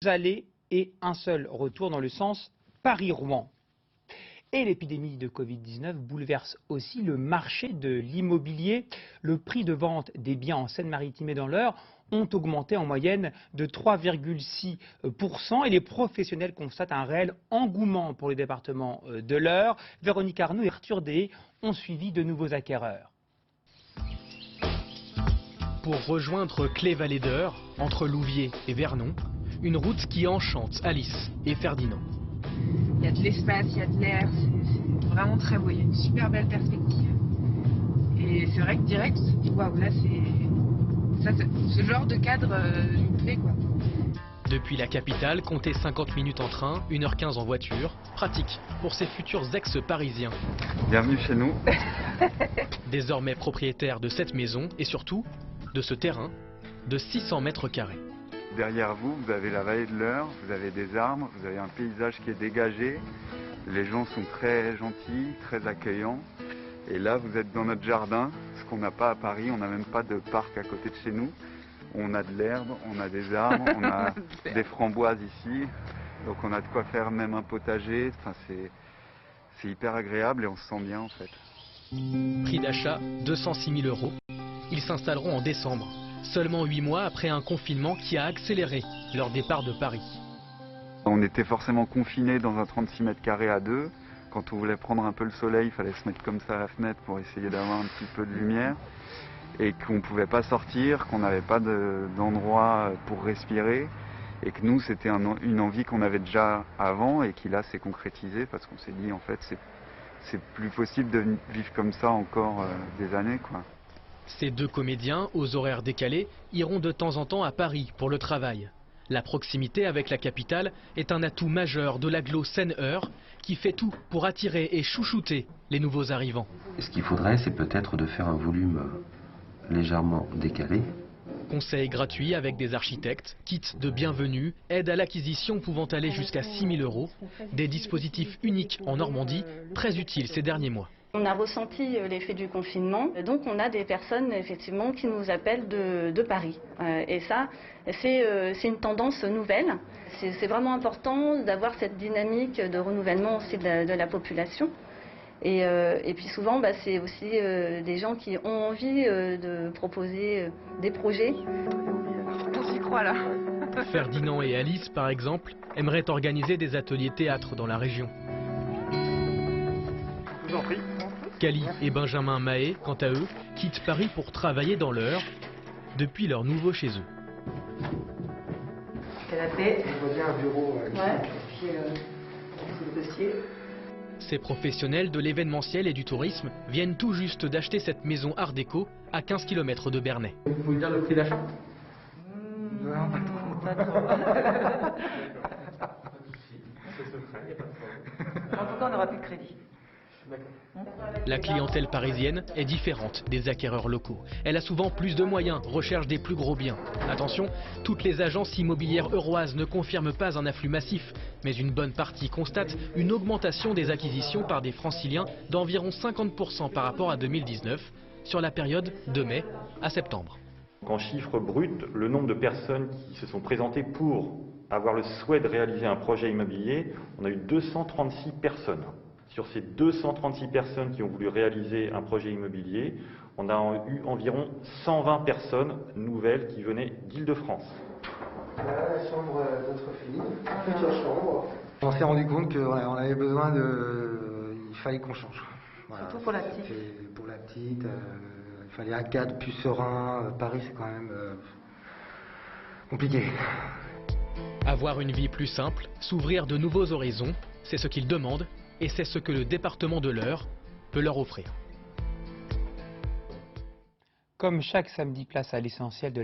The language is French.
allées et un seul retour dans le sens Paris-Rouen. Et l'épidémie de Covid-19 bouleverse aussi le marché de l'immobilier. Le prix de vente des biens en Seine-Maritime et dans l'Eure ont augmenté en moyenne de 3,6% et les professionnels constatent un réel engouement pour le département de l'Eure. Véronique Arnoux et Arthur Deshaies ont suivi de nouveaux acquéreurs. Pour rejoindre Clé-Vallée d'Eure, entre Louviers et Vernon, une route qui enchante Alice et Ferdinand. Il y a de l'espace, il y a de l'air, c'est vraiment très beau, il y a une super belle perspective. Et c'est vrai que direct, on se dit waouh, là ce genre de cadre il me plaît quoi. Depuis la capitale, comptez 50 minutes en train, 1h15 en voiture, pratique pour ces futurs ex-parisiens. Bienvenue chez nous. Désormais propriétaire de cette maison et surtout de ce terrain de 600 mètres carrés. Derrière vous, vous avez la vallée de l'Eure, vous avez des arbres, vous avez un paysage qui est dégagé. Les gens sont très gentils, très accueillants. Et là, vous êtes dans notre jardin, ce qu'on n'a pas à Paris. On n'a même pas de parc à côté de chez nous. On a de l'herbe, on a des arbres, on a des framboises ici. Donc on a de quoi faire même un potager. Enfin, c'est hyper agréable et on se sent bien en fait. Prix d'achat 206 000 €. Ils s'installeront en décembre, seulement 8 mois après un confinement qui a accéléré leur départ de Paris. On était forcément confinés dans un 36 mètres carrés à deux. Quand on voulait prendre un peu le soleil, il fallait se mettre comme ça à la fenêtre pour essayer d'avoir un petit peu de lumière. Et qu'on ne pouvait pas sortir, qu'on n'avait pas d'endroit pour respirer. Et que nous, c'était une envie qu'on avait déjà avant et qui là s'est concrétisée parce qu'on s'est dit en fait c'est plus possible de vivre comme ça encore des années quoi. Ces deux comédiens, aux horaires décalés, iront de temps en temps à Paris pour le travail. La proximité avec la capitale est un atout majeur de l'agglo Seine-Eure qui fait tout pour attirer et chouchouter les nouveaux arrivants. Ce qu'il faudrait, c'est peut-être de faire un volume légèrement décalé. Conseils gratuits avec des architectes, kits de bienvenue, aide à l'acquisition pouvant aller jusqu'à 6 000 €, des dispositifs uniques en Normandie, très utiles ces derniers mois. On a ressenti l'effet du confinement, donc on a des personnes effectivement qui nous appellent de Paris. Et ça, c'est une tendance nouvelle. C'est vraiment important d'avoir cette dynamique de renouvellement aussi de la population. Et puis souvent, c'est aussi des gens qui ont envie de proposer des projets. On s'y croit là. Ferdinand et Alice, par exemple, aimeraient organiser des ateliers théâtre dans la région. Je vous en prie. Cali et Benjamin Mahé, quant à eux, quittent Paris pour travailler dans l'Eure, depuis leur nouveau chez eux. Canapé. On voit bien un bureau ici. Ouais, puis le dossier. Ces professionnels de l'événementiel et du tourisme viennent tout juste d'acheter cette maison art déco à 15 km de Bernay. Vous pouvez dire le prix d'achat? Non, pas trop. En tout cas, on n'aura plus de crédit. La clientèle parisienne est différente des acquéreurs locaux. Elle a souvent plus de moyens, recherche des plus gros biens. Attention, toutes les agences immobilières euroises ne confirment pas un afflux massif, mais une bonne partie constate une augmentation des acquisitions par des franciliens d'environ 50% par rapport à 2019, sur la période de mai à septembre. En chiffre brut, le nombre de personnes qui se sont présentées pour avoir le souhait de réaliser un projet immobilier, on a eu 236 personnes. Sur ces 236 personnes qui ont voulu réaliser un projet immobilier, on a eu environ 120 personnes nouvelles qui venaient d'Île-de-France. Là, la chambre d'autre fille, future chambre. On s'est rendu compte qu'on avait besoin de... Il fallait qu'on change. Voilà. Surtout pour la petite. Pour la petite, il fallait un cadre plus serein. Paris, c'est quand même compliqué. Avoir une vie plus simple, s'ouvrir de nouveaux horizons, c'est ce qu'ils demandent et c'est ce que le département de l'Eure peut leur offrir. Comme chaque samedi, place à l'essentiel de